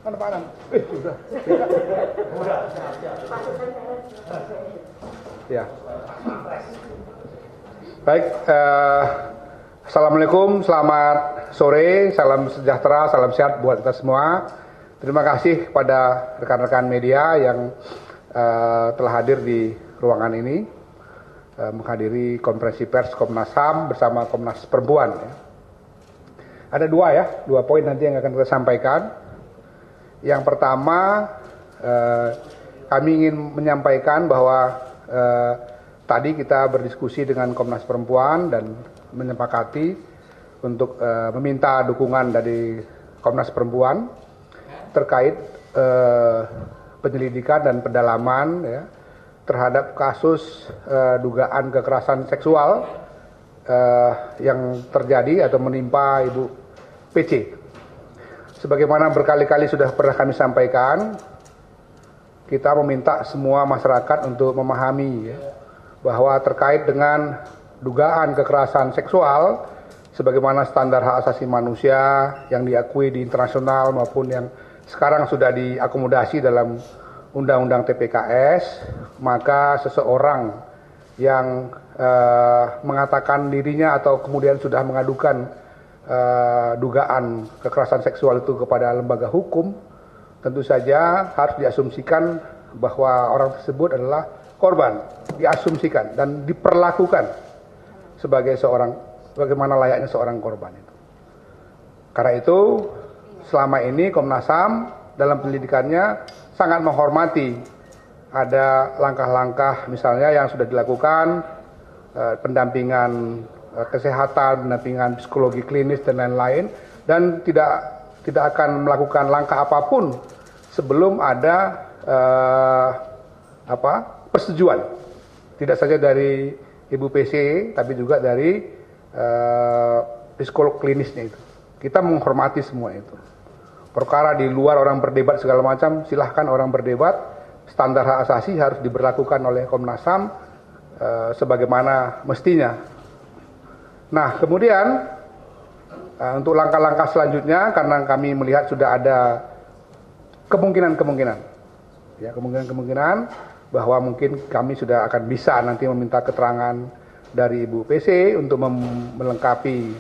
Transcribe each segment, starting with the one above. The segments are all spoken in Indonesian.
Mana Pak Anam? Sudah. Ya. Baik, Assalamualaikum, selamat sore, salam sejahtera, salam sehat buat kita semua. Terima kasih kepada rekan-rekan media yang telah hadir di ruangan ini, menghadiri konferensi pers Komnas HAM bersama Komnas Perempuan. Ya. Ada dua poin nanti yang akan kita sampaikan. Yang pertama, kami ingin menyampaikan bahwa tadi kita berdiskusi dengan Komnas Perempuan dan menyepakati untuk meminta dukungan dari Komnas Perempuan terkait penyelidikan dan pendalaman ya, terhadap kasus dugaan kekerasan seksual yang terjadi atau menimpa Ibu PC. Sebagaimana berkali-kali sudah pernah kami sampaikan, kita meminta semua masyarakat untuk memahami ya, bahwa terkait dengan dugaan kekerasan seksual, sebagaimana standar hak asasi manusia yang diakui di internasional maupun yang sekarang sudah diakomodasi dalam Undang-Undang TPKS, maka seseorang yang mengatakan dirinya atau kemudian sudah mengadukan dugaan kekerasan seksual itu kepada lembaga hukum, tentu saja harus diasumsikan bahwa orang tersebut adalah korban, diasumsikan dan diperlakukan sebagai bagaimana layaknya seorang korban itu. Karena itu, selama ini Komnas HAM dalam penyelidikannya sangat menghormati ada langkah-langkah misalnya yang sudah dilakukan, pendampingan kesehatan, pendampingan psikologi klinis dan lain-lain, dan tidak akan melakukan langkah apapun sebelum ada persetujuan, tidak saja dari Ibu PC, tapi juga dari psikolog klinisnya itu. Kita menghormati semua itu. Perkara di luar orang berdebat segala macam, silahkan orang berdebat. Standar hak asasi harus diberlakukan oleh Komnas HAM sebagaimana mestinya. Nah, kemudian untuk langkah-langkah selanjutnya, karena kami melihat sudah ada kemungkinan bahwa mungkin kami sudah akan bisa nanti meminta keterangan dari Ibu PC untuk melengkapi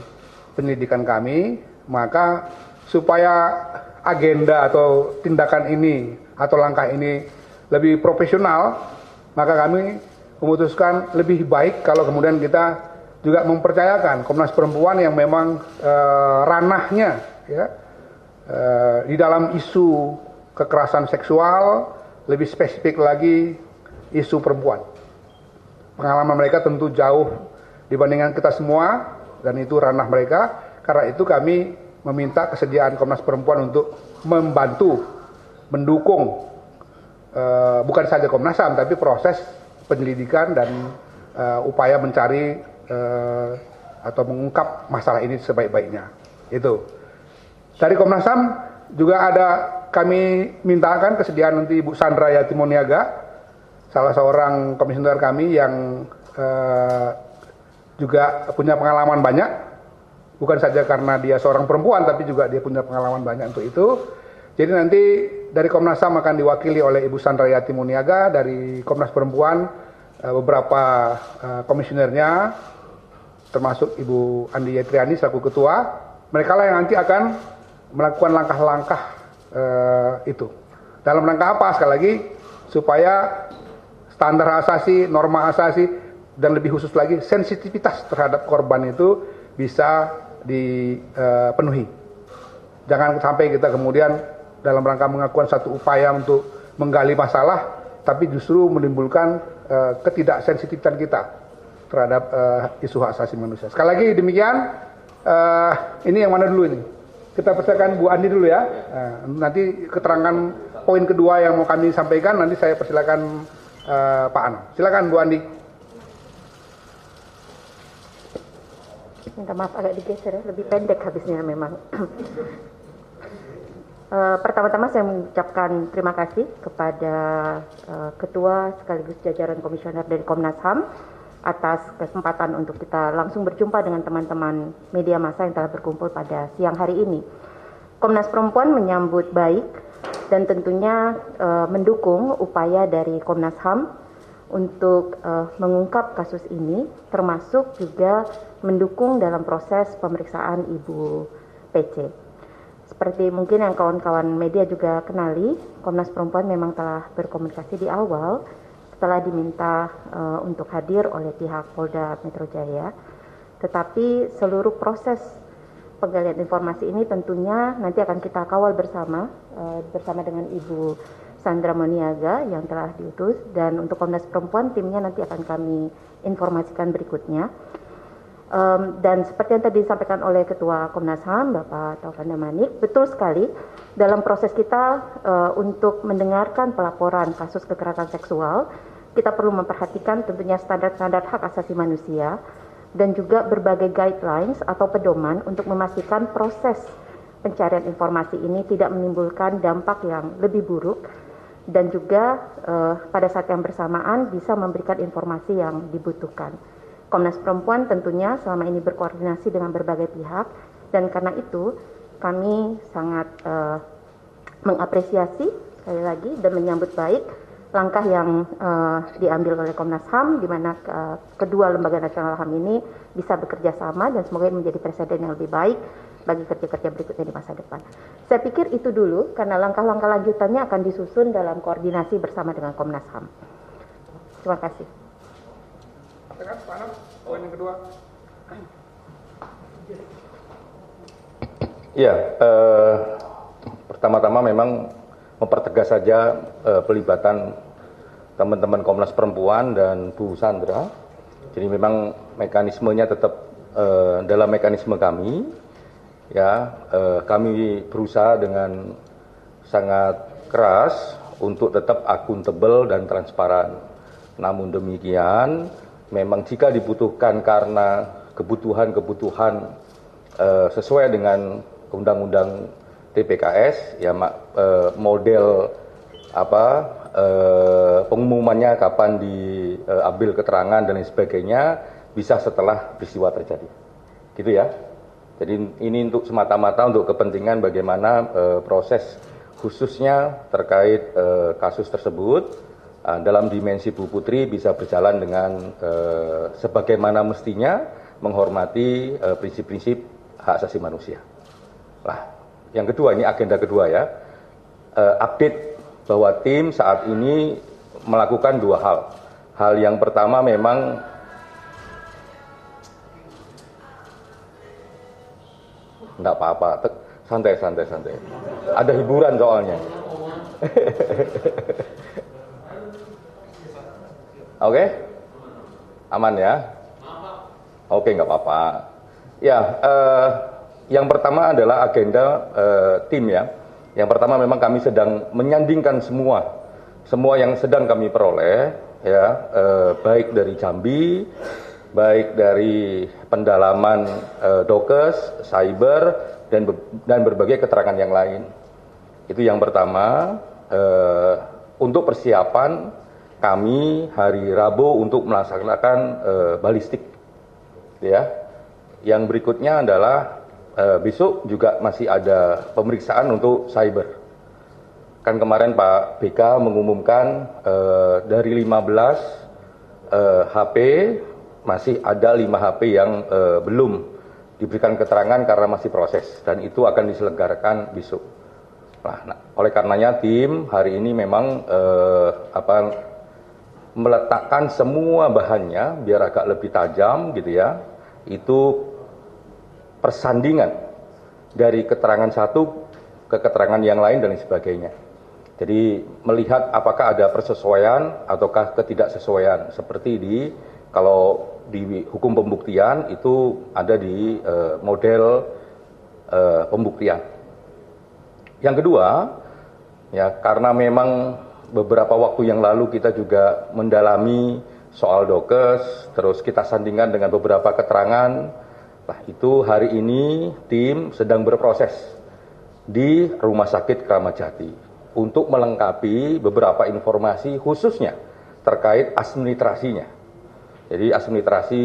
penyelidikan kami, maka supaya agenda atau tindakan ini atau langkah ini lebih profesional, maka kami memutuskan lebih baik kalau kemudian kita juga mempercayakan Komnas Perempuan yang memang ranahnya ya, di dalam isu kekerasan seksual, lebih spesifik lagi isu perempuan. Pengalaman mereka tentu jauh dibandingkan kita semua, dan itu ranah mereka. Karena itu kami meminta kesediaan Komnas Perempuan untuk membantu, mendukung bukan saja Komnas HAM, tapi proses penyelidikan dan upaya mencari atau mengungkap masalah ini sebaik-baiknya. Itu. Dari Komnas HAM juga ada kami mintakan kesediaan nanti Ibu Sandra Yatimoniaga, salah seorang komisioner kami yang juga punya pengalaman banyak, bukan saja karena dia seorang perempuan, tapi juga dia punya pengalaman banyak untuk itu. Jadi nanti dari Komnas HAM akan diwakili oleh Ibu Sandra Yatimoniaga, dari Komnas Perempuan beberapa komisionernya, termasuk Ibu Andi Yatriani selaku ketua. Mereka lah yang nanti akan melakukan langkah-langkah itu. Dalam rangka apa? Sekali lagi, supaya standar asasi, norma asasi, dan lebih khusus lagi sensitivitas terhadap korban itu bisa dipenuhi. Jangan sampai kita kemudian dalam rangka mengakukan satu upaya untuk menggali masalah, tapi justru menimbulkan ketidaksensitifan kita terhadap isu hak asasi manusia. Sekali lagi demikian, ini yang mana dulu ini? Kita persilakan Bu Andi dulu ya. Nanti keterangan poin kedua yang mau kami sampaikan, nanti saya persilakan Pak Anam. Silakan Bu Andi. Minta maaf agak digeser ya, lebih pendek habisnya memang. Pertama-tama saya mengucapkan terima kasih kepada Ketua sekaligus jajaran komisioner dari Komnas HAM atas kesempatan untuk kita langsung berjumpa dengan teman-teman media massa yang telah berkumpul pada siang hari ini. Komnas Perempuan menyambut baik dan tentunya mendukung upaya dari Komnas HAM untuk mengungkap kasus ini, termasuk juga mendukung dalam proses pemeriksaan Ibu PC. Seperti mungkin yang kawan-kawan media juga kenali, Komnas Perempuan memang telah berkomunikasi di awal setelah diminta untuk hadir oleh pihak Polda Metro Jaya. Tetapi seluruh proses penggalian informasi ini tentunya nanti akan kita kawal bersama dengan Ibu Sandra Moniaga yang telah diutus, dan untuk Komnas Perempuan timnya nanti akan kami informasikan berikutnya. Dan seperti yang tadi disampaikan oleh Ketua Komnas HAM Bapak Taufan Damanik, betul sekali dalam proses kita untuk mendengarkan pelaporan kasus kekerasan seksual, kita perlu memperhatikan tentunya standar-standar hak asasi manusia dan juga berbagai guidelines atau pedoman untuk memastikan proses pencarian informasi ini tidak menimbulkan dampak yang lebih buruk, dan juga pada saat yang bersamaan bisa memberikan informasi yang dibutuhkan. Komnas Perempuan tentunya selama ini berkoordinasi dengan berbagai pihak, dan karena itu kami sangat mengapresiasi sekali lagi dan menyambut baik langkah yang diambil oleh Komnas HAM, di mana kedua lembaga nasional HAM ini bisa bekerja sama, dan semoga ini menjadi presiden yang lebih baik bagi kerja-kerja berikutnya di masa depan. Saya pikir itu dulu, karena langkah-langkah lanjutannya akan disusun dalam koordinasi bersama dengan Komnas HAM. Terima kasih. Poin yang kedua. Ya, pertama-tama memang mempertegas saja pelibatan teman-teman Komnas Perempuan dan Bu Sandra. Jadi memang mekanismenya tetap dalam mekanisme kami. Ya, kami berusaha dengan sangat keras untuk tetap akuntabel dan transparan. Namun demikian, memang jika dibutuhkan karena kebutuhan-kebutuhan sesuai dengan Undang-Undang TPKS, ya model pengumumannya kapan diambil keterangan dan lain sebagainya bisa setelah peristiwa terjadi, gitu ya. Jadi ini untuk semata-mata untuk kepentingan bagaimana proses khususnya terkait kasus tersebut dalam dimensi Bu Putri bisa berjalan dengan sebagaimana mestinya, menghormati prinsip-prinsip hak asasi manusia. Nah, yang kedua, ini agenda kedua ya, update bahwa tim saat ini melakukan dua hal. Hal yang pertama memang enggak apa-apa, santai. Ada hiburan soalnya. Oke? Aman ya? Oke, nggak apa-apa. Ya, yang pertama adalah agenda tim ya. Yang pertama memang kami sedang menyandingkan semua yang sedang kami peroleh ya, baik dari Jambi, baik dari pendalaman Dokes, cyber, dan berbagai keterangan yang lain. Itu yang pertama. Untuk persiapan kami hari Rabu untuk melaksanakan balistik, ya. Yang berikutnya adalah besok juga masih ada pemeriksaan untuk cyber. Kan kemarin Pak BK mengumumkan dari 15 HP masih ada 5 HP yang belum diberikan keterangan karena masih proses, dan itu akan diselenggarakan besok. Nah, oleh karenanya tim hari ini memang meletakkan semua bahannya biar agak lebih tajam gitu ya. Itu persandingan dari keterangan satu ke keterangan yang lain dan lain sebagainya. Jadi melihat apakah ada persesuaian ataukah ketidaksesuaian, seperti kalau di hukum pembuktian itu ada di model pembuktian. Yang kedua, ya karena memang beberapa waktu yang lalu kita juga mendalami soal Dokes, terus kita sandingkan dengan beberapa keterangan. Nah, itu hari ini tim sedang berproses di Rumah Sakit Kramat Jati untuk melengkapi beberapa informasi khususnya terkait administrasinya. Jadi administrasi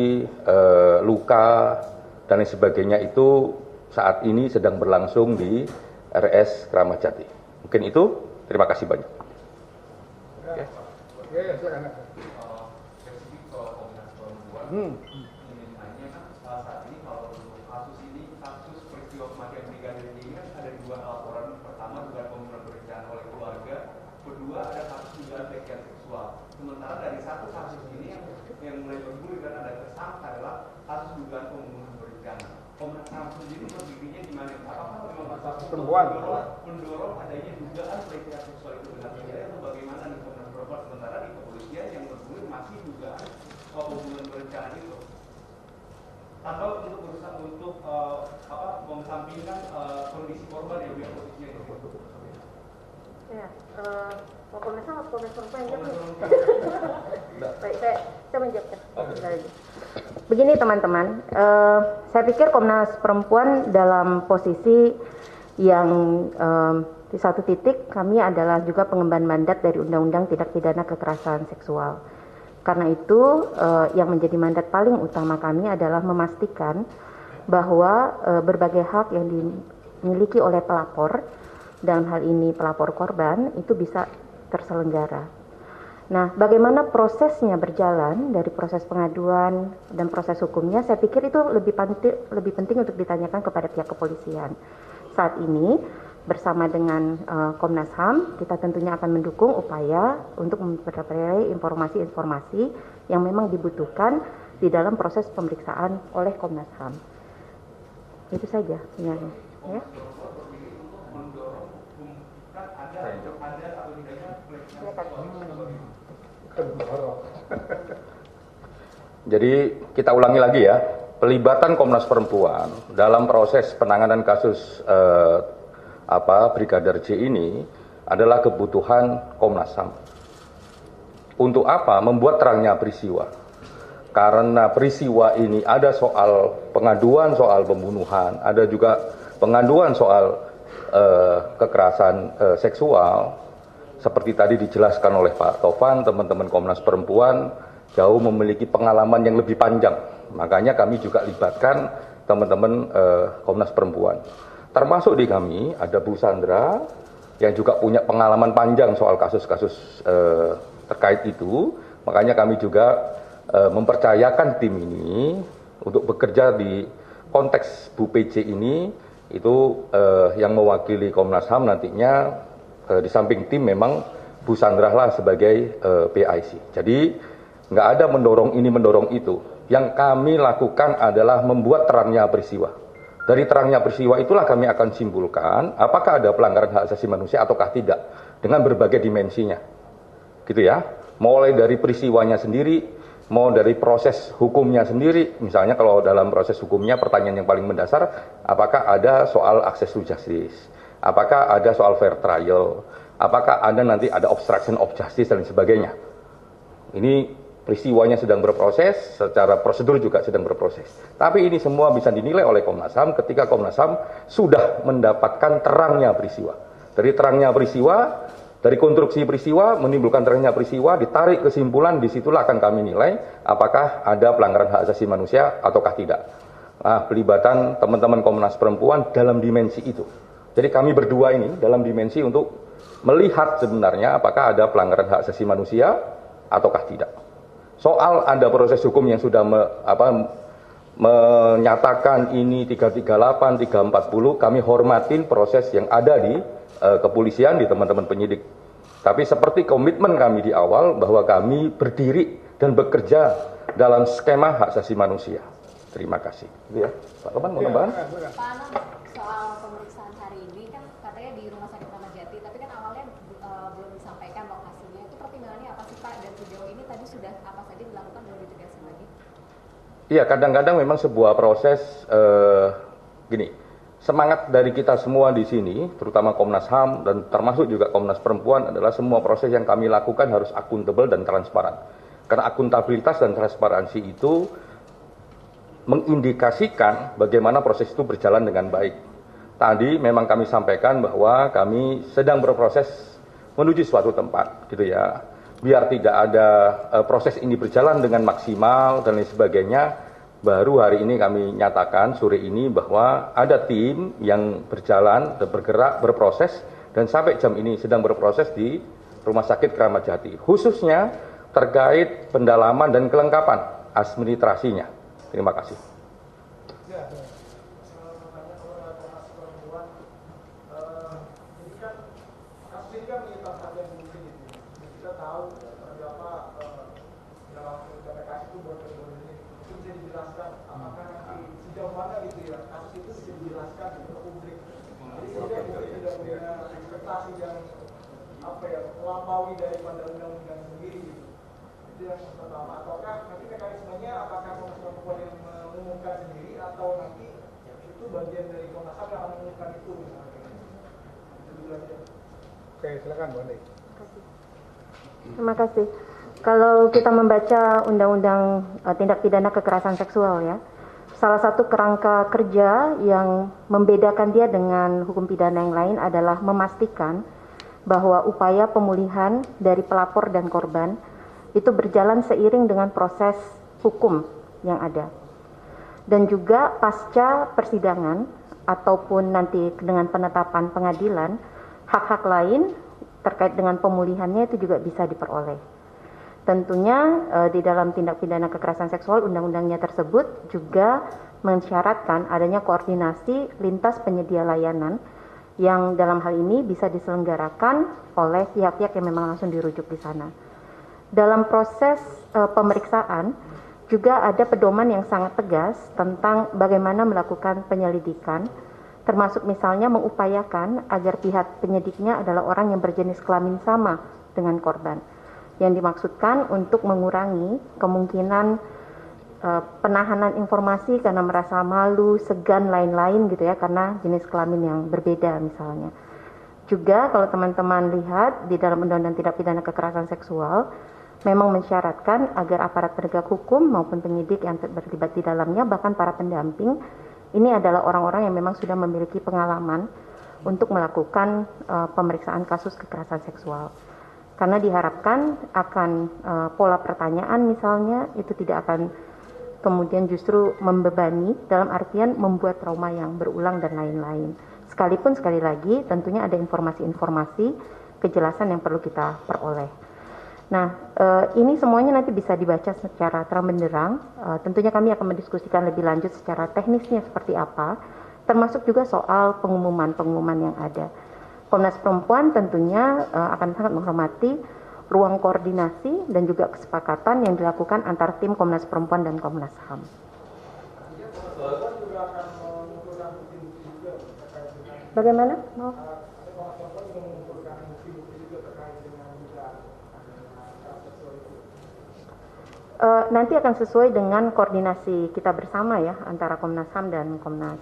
luka dan lain sebagainya itu saat ini sedang berlangsung di RS Kramat Jati. Mungkin itu. Terima kasih banyak. Ya, silakan. Spesifik soal Komnas Perempuan, ingin nanya kan saat ini kalau untuk kasus ini, kasus peristiwa kematian Brigadir J ini kan ada 2 laporan. Pertama dugaan pembunuhan berencana oleh keluarga, kedua ada kasus dugaan pelecehan seksual. Sementara dari satu kasus ini yang mulai bergulir dan ada tersangka adalah kasus dugaan pembunuhan berencana. Komnas HAM sendiri berdirinya di mana? Apakah memang kasus perempuan mendorong adanya dugaan pelecehan seksual itu benar atau bagaimana nih Komnas Perempuan, sementara di kepolisian yang bergulir masih dugaan pembunuhan berencana itu, atau untuk berusaha untuk mengesampingkan kondisi korban yang biar posisinya itu. Ya, Komnas HAM atau Komnas Perempuan yang jawab? Baik, saya menjawabkan. Begini teman-teman, saya pikir Komnas Perempuan dalam posisi yang di satu titik kami adalah juga pengemban mandat dari Undang-Undang Tindak Pidana Kekerasan Seksual. Karena itu yang menjadi mandat paling utama kami adalah memastikan bahwa berbagai hak yang dimiliki oleh pelapor, dalam hal ini pelapor korban, itu bisa terselenggara. Nah, bagaimana prosesnya berjalan dari proses pengaduan dan proses hukumnya, saya pikir itu lebih penting untuk ditanyakan kepada pihak kepolisian. Saat ini bersama dengan Komnas HAM, kita tentunya akan mendukung upaya untuk memperoleh informasi-informasi yang memang dibutuhkan di dalam proses pemeriksaan oleh Komnas HAM. Itu saja sebenarnya. Ya. Jadi kita ulangi lagi ya, pelibatan Komnas Perempuan dalam proses penanganan kasus Brigadir J ini adalah kebutuhan Komnas HAM. Untuk apa? Membuat terangnya peristiwa. Karena peristiwa ini ada soal pengaduan soal pembunuhan, ada juga pengaduan soal kekerasan seksual. Seperti tadi dijelaskan oleh Pak Tovan, teman-teman Komnas Perempuan jauh memiliki pengalaman yang lebih panjang. Makanya kami juga libatkan teman-teman Komnas Perempuan. Termasuk di kami ada Bu Sandra yang juga punya pengalaman panjang soal kasus-kasus terkait itu. Makanya kami juga mempercayakan tim ini untuk bekerja di konteks Bu PC ini, itu yang mewakili Komnas HAM nantinya di samping tim memang Bu Sandra lah sebagai PIC. Jadi nggak ada mendorong ini mendorong itu. Yang kami lakukan adalah membuat terangnya peristiwa. Dari terangnya peristiwa itulah kami akan simpulkan apakah ada pelanggaran hak asasi manusia ataukah tidak dengan berbagai dimensinya. Gitu ya. Mulai dari peristiwanya sendiri, mau dari proses hukumnya sendiri. Misalnya kalau dalam proses hukumnya pertanyaan yang paling mendasar, apakah ada soal access to justice? Apakah ada soal fair trial? Apakah ada nanti ada obstruction of justice dan sebagainya? Ini peristiwanya sedang berproses, secara prosedur juga sedang berproses. Tapi ini semua bisa dinilai oleh Komnas HAM ketika Komnas HAM sudah mendapatkan terangnya peristiwa. Dari terangnya peristiwa, dari konstruksi peristiwa, menimbulkan terangnya peristiwa, ditarik kesimpulan, disitulah akan kami nilai apakah ada pelanggaran hak asasi manusia ataukah tidak. Nah, pelibatan teman-teman Komnas Perempuan dalam dimensi itu. Jadi kami berdua ini dalam dimensi untuk melihat sebenarnya apakah ada pelanggaran hak asasi manusia ataukah tidak. Soal ada proses hukum yang sudah menyatakan ini 338, 340, kami hormatin proses yang ada di kepolisian, di teman-teman penyidik. Tapi seperti komitmen kami di awal bahwa kami berdiri dan bekerja dalam skema hak asasi manusia. Terima kasih. Ya, Pak Topan mau tambahan? Pak Anam, soal pemeriksaan hari ini kan katanya di Rumah Sakit Kramat Jati, tapi kan awalnya belum disampaikan lokasinya. Itu pertimbangannya apa sih Pak? Dan sejauh ini tadi sudah apa saja dilakukan, belum ditegaskan lagi? Iya, kadang-kadang memang sebuah proses gini. Semangat dari kita semua di sini, terutama Komnas HAM dan termasuk juga Komnas Perempuan adalah semua proses yang kami lakukan harus akuntabel dan transparan. Karena akuntabilitas dan transparansi itu mengindikasikan bagaimana proses itu berjalan dengan baik. Tadi memang kami sampaikan bahwa kami sedang berproses menuju suatu tempat, gitu ya. Biar tidak ada proses ini berjalan dengan maksimal dan lain sebagainya. Baru hari ini kami nyatakan sore ini bahwa ada tim yang berjalan, bergerak, berproses dan sampai jam ini sedang berproses di Rumah Sakit Kramat Jati, khususnya terkait pendalaman dan kelengkapan administrasinya. Terima kasih. melampaui daripada undang-undang sendiri gitu. Itu yang pertama. Ataukah nanti mekanismenya apakah Komnas Perempuan yang mengumumkan sendiri atau nanti itu bagian dari Komnas HAM yang akan mengumumkan itu misalnya. Itu dulu aja. Oke, silakan Bu Andi. Terima kasih. Kalau kita membaca Undang-Undang Tindak Pidana Kekerasan Seksual ya, salah satu kerangka kerja yang membedakan dia dengan hukum pidana yang lain adalah memastikan bahwa upaya pemulihan dari pelapor dan korban itu berjalan seiring dengan proses hukum yang ada. Dan juga pasca persidangan ataupun nanti dengan penetapan pengadilan, hak-hak lain terkait dengan pemulihannya itu juga bisa diperoleh. Tentunya di dalam tindak pidana kekerasan seksual undang-undangnya tersebut juga mensyaratkan adanya koordinasi lintas penyedia layanan yang dalam hal ini bisa diselenggarakan oleh pihak-pihak yang memang langsung dirujuk di sana. Dalam proses pemeriksaan juga ada pedoman yang sangat tegas tentang bagaimana melakukan penyelidikan, termasuk misalnya mengupayakan agar pihak penyidiknya adalah orang yang berjenis kelamin sama dengan korban, yang dimaksudkan untuk mengurangi kemungkinan penahanan informasi karena merasa malu, segan, lain-lain gitu ya, karena jenis kelamin yang berbeda misalnya. Juga kalau teman-teman lihat di dalam Undang-Undang Tindak Pidana Kekerasan Seksual memang mensyaratkan agar aparat penegak hukum maupun penyidik yang terlibat di dalamnya, bahkan para pendamping, ini adalah orang-orang yang memang sudah memiliki pengalaman untuk melakukan pemeriksaan kasus kekerasan seksual. Karena diharapkan akan pola pertanyaan misalnya itu tidak akan kemudian justru membebani dalam artian membuat trauma yang berulang dan lain-lain. Sekalipun sekali lagi tentunya ada informasi-informasi kejelasan yang perlu kita peroleh. Nah, ini semuanya nanti bisa dibaca secara terang benderang. Tentunya kami akan mendiskusikan lebih lanjut secara teknisnya seperti apa, termasuk juga soal pengumuman-pengumuman yang ada. Komnas Perempuan tentunya akan sangat menghormati ruang koordinasi dan juga kesepakatan yang dilakukan antar tim Komnas Perempuan dan Komnas HAM. Bagaimana? Mau? Nanti akan sesuai dengan koordinasi kita bersama ya antara Komnas HAM dan Komnas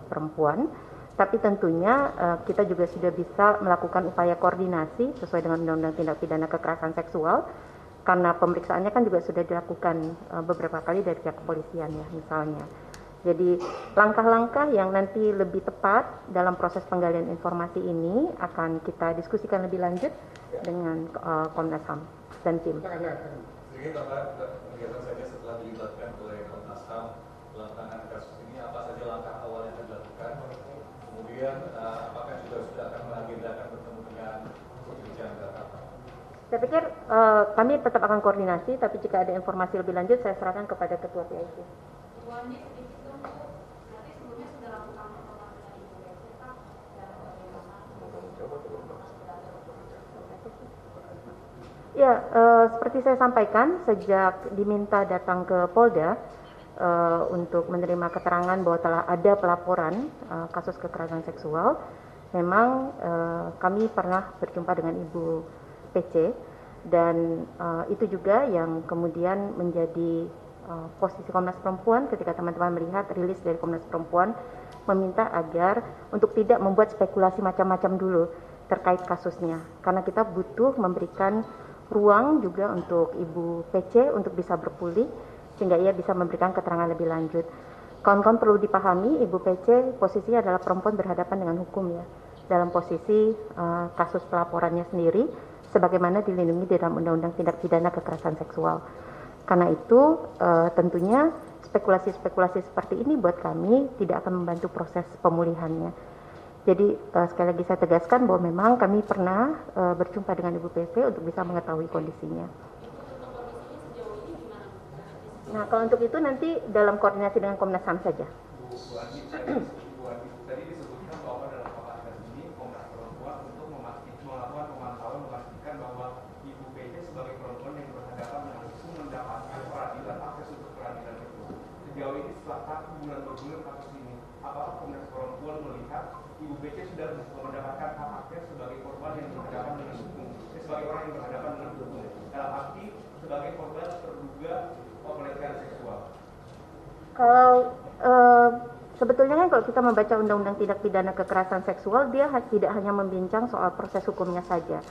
Perempuan. Tapi tentunya kita juga sudah bisa melakukan upaya koordinasi sesuai dengan Undang-Undang Tindak Pidana Kekerasan Seksual, karena pemeriksaannya kan juga sudah dilakukan beberapa kali dari pihak kepolisian ya misalnya. Jadi langkah-langkah yang nanti lebih tepat dalam proses penggalian informasi ini akan kita diskusikan lebih lanjut dengan Komnas HAM dan tim. Jadi kegiatan saja setelah dilibatkan oleh Komnas HAM dalam penanganan kasus ini, apa saja langkah awal yang akan dilakukan? Kemudian apakah juga sudah akan mengagendakan bertemu dengan Dirjen Jakarta? Saya pikir kami tetap akan koordinasi, tapi jika ada informasi lebih lanjut saya serahkan kepada Ketua PIC. Ya, seperti saya sampaikan, sejak diminta datang ke Polda untuk menerima keterangan bahwa telah ada pelaporan kasus kekerasan seksual, memang kami pernah berjumpa dengan Ibu PC, dan itu juga yang kemudian menjadi posisi Komnas Perempuan ketika teman-teman melihat rilis dari Komnas Perempuan meminta agar untuk tidak membuat spekulasi macam-macam dulu terkait kasusnya, karena kita butuh memberikan ruang juga untuk Ibu PC untuk bisa berpulih sehingga ia bisa memberikan keterangan lebih lanjut. Kawan-kawan perlu dipahami, Ibu PC posisinya adalah perempuan berhadapan dengan hukum ya, dalam posisi kasus pelaporannya sendiri sebagaimana dilindungi di dalam Undang-Undang Tindak Pidana Kekerasan Seksual. Karena itu tentunya spekulasi-spekulasi seperti ini buat kami tidak akan membantu proses pemulihannya. Jadi sekali lagi saya tegaskan bahwa memang kami pernah berjumpa dengan Ibu PC untuk bisa mengetahui kondisinya. Nah, kalau untuk itu nanti dalam koordinasi dengan Komnas HAM saja. Bu Andi, tadi disebutkan bahwa dalam kapasitas ini Komnas Perempuan untuk melakukan pemantauan memastikan bahwa Ibu PC sebagai perempuan yang berhadapan langsung mendapatkan peradilan, akses untuk peradilan itu. Sejauh ini setelah 1 bulan bergulir kasus ini, apakah Komnas Perempuan melihat Ibu PC sudah mendapatkan hak akses sebagai korban yang berhadapan dengan hukum, sebagai orang yang berhadapan dengan hukum, dalam arti sebagai korban terduga pelecehan seksual? Kalau sebetulnya kan kalau kita membaca Undang-Undang Tindak Pidana Kekerasan Seksual, dia tidak hanya membincang soal proses hukumnya saja.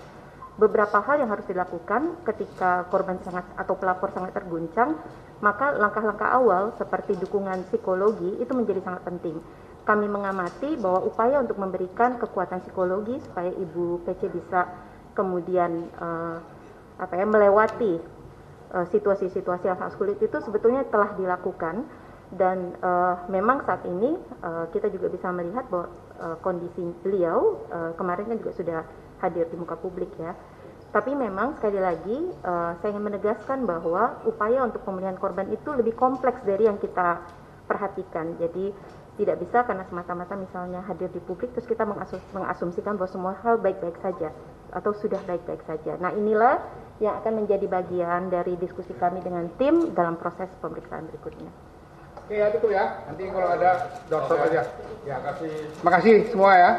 Beberapa hal yang harus dilakukan ketika korban sangat atau pelapor sangat terguncang, maka langkah-langkah awal seperti dukungan psikologi itu menjadi sangat penting. Kami mengamati bahwa upaya untuk memberikan kekuatan psikologi supaya Ibu PC bisa kemudian melewati situasi-situasi yang sangat sulit itu sebetulnya telah dilakukan, dan memang saat ini kita juga bisa melihat bahwa kondisi beliau kemarin kan juga sudah hadir di muka publik ya. Tapi memang sekali lagi saya ingin menegaskan bahwa upaya untuk pemulihan korban itu lebih kompleks dari yang kita perhatikan. Jadi tidak bisa karena semata-mata misalnya hadir di publik terus kita mengasumsikan bahwa semua hal baik-baik saja atau sudah baik-baik saja. Nah, inilah yang akan menjadi bagian dari diskusi kami dengan tim dalam proses pemeriksaan berikutnya. Oke ya, itu ya. Nanti kalau ada dokter aja. Ya, makasih semua ya.